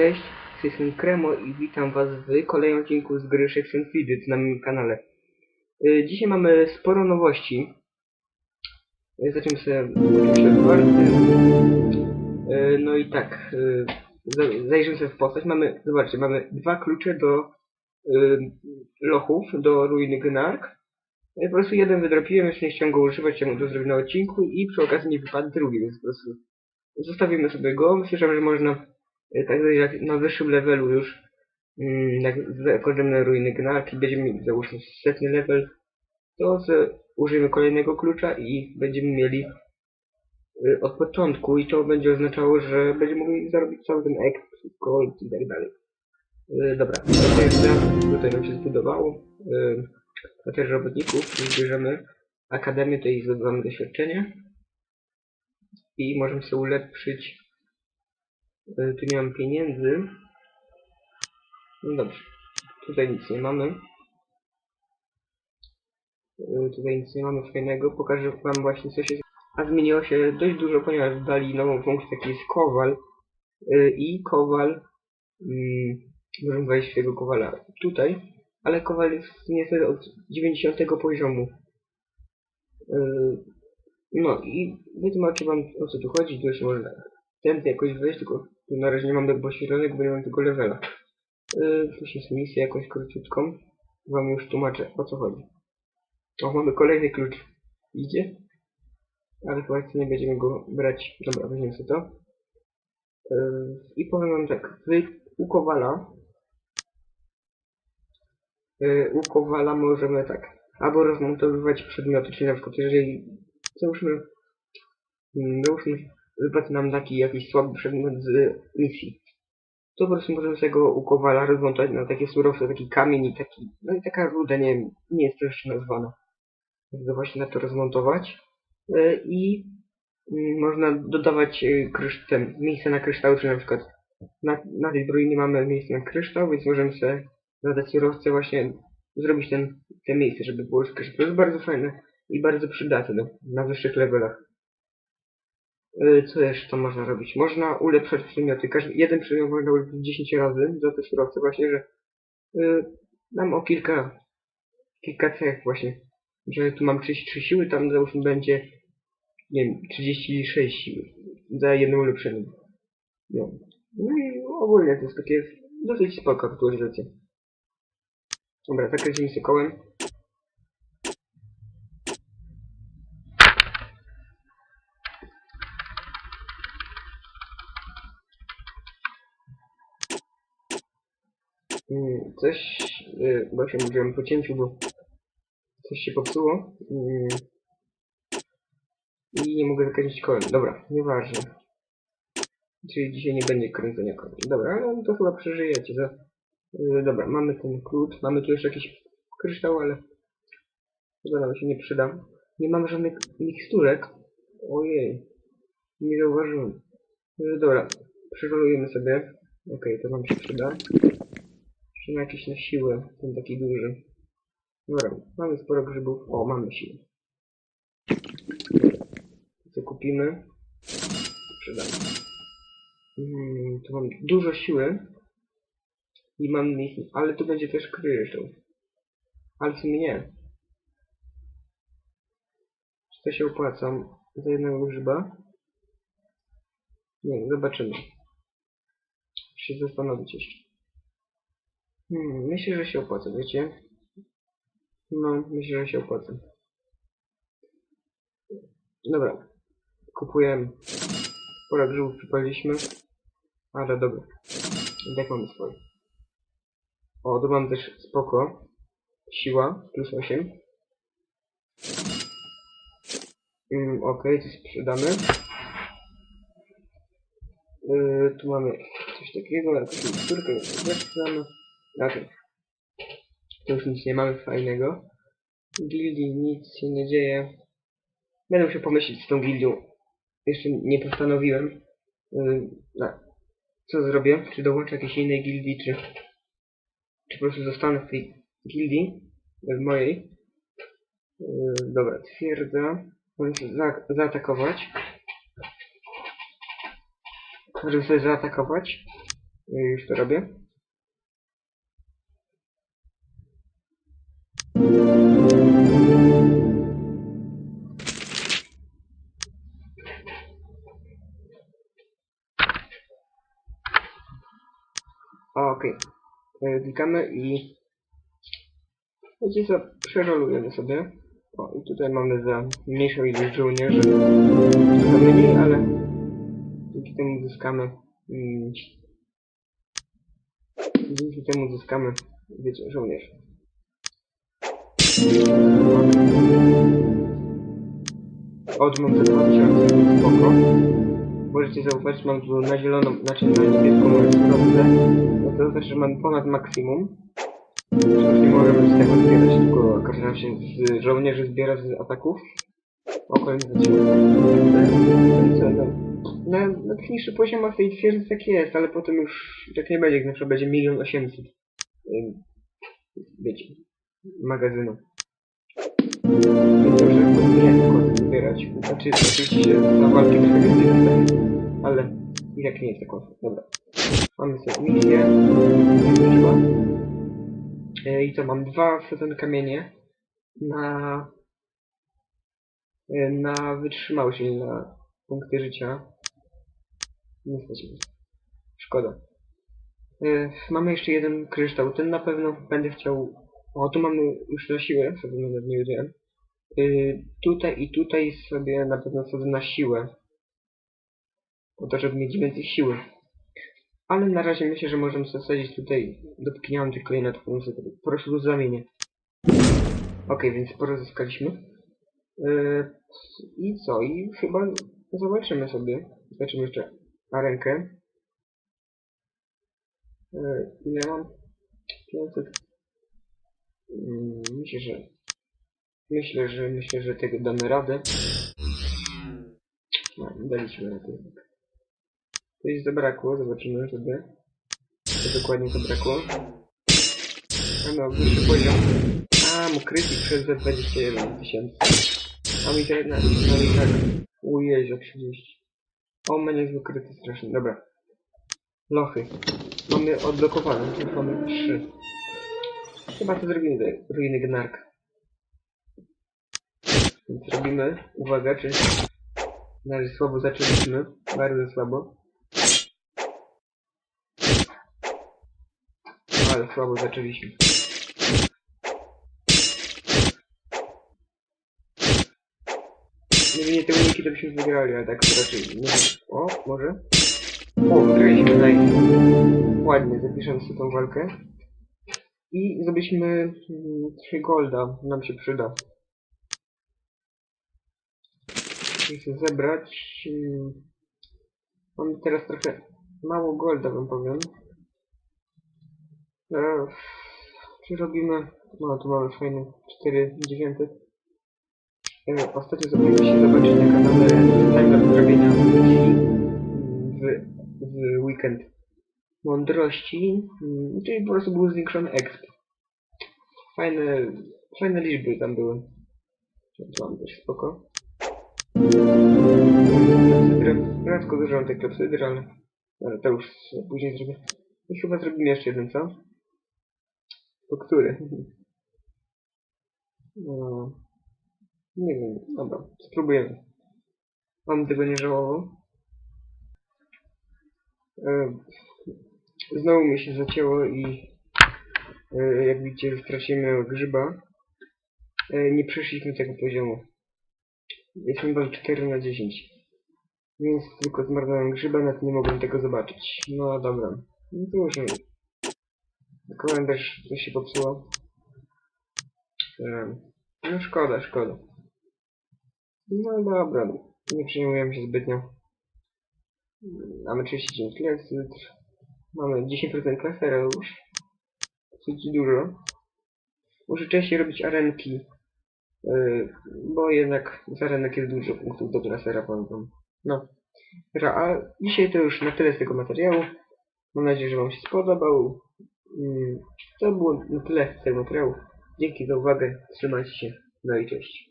Cześć, z tej strony Kremo i witam was w kolejnym odcinku z gry Shakes&Fidget na moim kanale. Dzisiaj mamy sporo nowości. Zaczniemy sobie od walki. No i tak, zajrzymy sobie w postać. Zobaczcie, mamy 2 klucze do lochów, do Ruiny Gnark. Po prostu jeden wydropiłem, jeszcze nie chciałem go używać, chciałem to zrobić na odcinku i przy okazji mi wypadł drugi, więc po prostu zostawimy sobie go. Myślę, że można tak jak na wyższym levelu już, jak wchodzimy na Ruiny Gnark i będziemy mieli załóżmy 100 level, to użyjemy kolejnego klucza i będziemy mieli od początku i to będzie oznaczało, że będziemy mogli zarobić cały ten exp, gold i tak dalej. Dobra, tutaj nam się zbudowało. Chociaż robotników zbierzemy akademię, tutaj zdobywamy doświadczenie i możemy sobie ulepszyć. Tu nie mam pieniędzy. No dobrze, tutaj nic nie mamy. Tutaj nic nie mamy fajnego. Pokażę wam właśnie co się... A zmieniło się dość dużo, ponieważ dali nową funkcję, jaki jest kowal. I kowal... możemy wejść w tego kowala tutaj. Ale kowal jest niestety od 90 poziomu. No i wytłumaczę wam o co tu chodzi. Tu jeszcze można tędy jakoś wejść, tylko tu na razie nie mam pośrodek, bo nie mam tego levela. Tu jest misja jakąś króciutką. Wam już tłumaczę o co chodzi. O, mamy kolejny klucz. Idzie? Ale chyba nie będziemy go brać. Dobra, weźmiemy sobie to. I powiem wam tak. U kowala możemy tak. Albo rozmontowywać przedmioty, czyli na przykład jeżeli załóżmy wypadł nam taki jakiś słaby przedmiot z misji, to po prostu możemy sobie go u kowala rozmontować na takie surowce, taki kamień i taki, no i taka ruda, nie jest to jeszcze nazwana. Więc właśnie na to rozmontować. I można dodawać miejsce na kryształ, czy na przykład na tej zbroi nie mamy miejsca na kryształ, więc możemy sobie dodać surowce właśnie, zrobić te miejsce, żeby było już kryształ. To jest bardzo fajne i bardzo przydatne na wyższych levelach. Co jeszcze można robić? Można ulepszać przedmioty. Jeden przedmiot można ulepszyć 10 razy za te surowce właśnie, że nam o kilka cech właśnie. Że tu mam 33 siły, tam załóżmy będzie, nie wiem, 36 siły za jedno ulepszenie. No. No i ogólnie to jest takie dosyć spoko aktualizacja. Dobra, zakręcimy się kołem. Coś, bo się mówiłem po cięciu, bo coś się popsuło. I nie mogę zakręcić kołem. Dobra, nieważne. Czyli dzisiaj nie będzie kręcenia kołem. Dobra, no to chyba przeżyjecie. Dobra, mamy ten klucz. Mamy tu jeszcze jakiś kryształ, ale chyba nam się nie przyda. Nie mamy żadnych miksturek. Ojej. Nie zauważyłem. Dobra, przerolujemy sobie. Okej, to nam się przyda. Jeszcze ma jakieś na siłę. Ten taki duży. Dobra, mamy sporo grzybów. O, mamy siłę. Co kupimy? Sprzedamy. Tu mam dużo siły. I mam miejsce, ale tu będzie też kryształ. Ale w sumie nie. Czy to się opłaca za jednego grzyba? Nie, zobaczymy. Muszę się zastanowić jeszcze. Myślę, że się opłaca, wiecie? No, myślę, że się opłaca. Dobra. Kupujemy. Pora grzybów przypaliliśmy. Ale dobra. I tak mamy swoje. O, tu mam też spoko. Siła, plus 8. Okej, to sprzedamy. Tu mamy coś takiego, jakąś miksturkę, też sprzedamy. Okej. Tu już nic nie mamy fajnego. Gildii nic się nie dzieje. Będę musiał pomyśleć z tą gildią. Jeszcze nie postanowiłem. Co zrobię? Czy dołączę jakiejś innej gildii, czy po prostu zostanę w tej gildii, w mojej. Dobra, twierdza. Możemy sobie zaatakować. Możemy sobie zaatakować. Już to robię. Okej. Klikamy i wiecie co, przerolujemy sobie. O, i tutaj mamy za mniejszą ilość żołnierzy. Trochę mniej, ale dzięki temu uzyskamy wiecie, żołnierzy. Od mam te 2000, więc spoko. Możecie zauważyć, mam tu na zieloną, znaczy na niebieską moją surowce. No to znaczy, że mam ponad maksimum. Już nie możemy z tego zbierać, tylko okaże nam się z żołnierzy zbiera z ataków. Około 2000. Na tych niższych poziomach tej twierdzy tak jest, ale potem już tak nie będzie, jak na przykład będzie 1 800 000. Wiecie, magazynu. Więc to, że potem zbierać. Znaczy, oczywiście za walki trochę więcej dostaje, ale i tak nie jest tak łatwo. Dobra. Mamy sobie misję. I to mam 2 wsadzone kamienie na wytrzymałość, czyli na punkty życia. Nie stać mi. Szkoda. Mamy jeszcze jeden kryształ. Ten na pewno będę chciał... O, tu mamy już na siłę, sobie nawet nie wiedziałem. Tutaj i tutaj sobie na pewno wsadzę na siłę. Po to, żeby mieć więcej siły. Ale na razie myślę, że możemy sobie wsadzić tutaj, dopóki nie mam tych klejnotów, po prostu zamienię. Okej, więc sporo zyskaliśmy. I co? I chyba zobaczymy sobie. Zobaczymy jeszcze arenkę. Ile mam? 500. Myślę, że tego damy radę. No, daliśmy radę. Coś zabrakło, zobaczymy sobie. Co dokładnie zabrakło. A no, wyższy poziom. A, mu krytyk przez 21 000. A mi tak, tak. Ujej, za 30. O, mnie jest wykryty strasznie. Dobra. Lochy. Mamy odblokowane, już mamy 3. Chyba to zrobimy Ruiny Gnark. Więc robimy, uwaga, czy na razie słabo zaczęliśmy, bardzo słabo. Ale słabo zaczęliśmy. Gdyby nie te uniki, to byśmy wygrali, ale tak raczej nie. O, może? O, wygraliśmy, nice. Ładnie, zapiszemy sobie tą walkę. I zrobiliśmy 3 golda, nam się przyda. Muszę zebrać. Mamy teraz trochę mało golda, wam powiem. Czy robimy... No, tu mamy fajne 4900. Ostatnio zrobiliśmy się zobaczyć na kanale timelapse zrobienia misji w weekend mądrości, czyli po prostu był zwiększony exp. Fajne liczby tam były. To mam też spoko. Rzadko zużywam te klepsydry, ale to już później zrobię. I chyba zrobimy jeszcze jeden, co? Po który? No, nie wiem, dobra, spróbujemy. Mam tego nie żałował. Znowu mi się zacięło i jak widzicie, stracimy grzyba. Nie przeszliśmy tego poziomu. Jestem chyba 4 na 10. Więc tylko zmarnowałem grzyba, nawet nie mogłem tego zobaczyć. No dobra. No to już kalendarz coś się popsuło. No szkoda. No dobra, nie przejmujemy się zbytnio. Mamy 39 klasytr. Mamy 10% klasera już. Dosyć dużo. Muszę częściej robić arenki. Bo jednak z arenek jest dużo punktów do klasera, pamiętam. No. A dzisiaj to już na tyle z tego materiału. Mam nadzieję, że wam się spodobał. To było na tyle z tego materiału. Dzięki za uwagę. Trzymajcie się. No i cześć.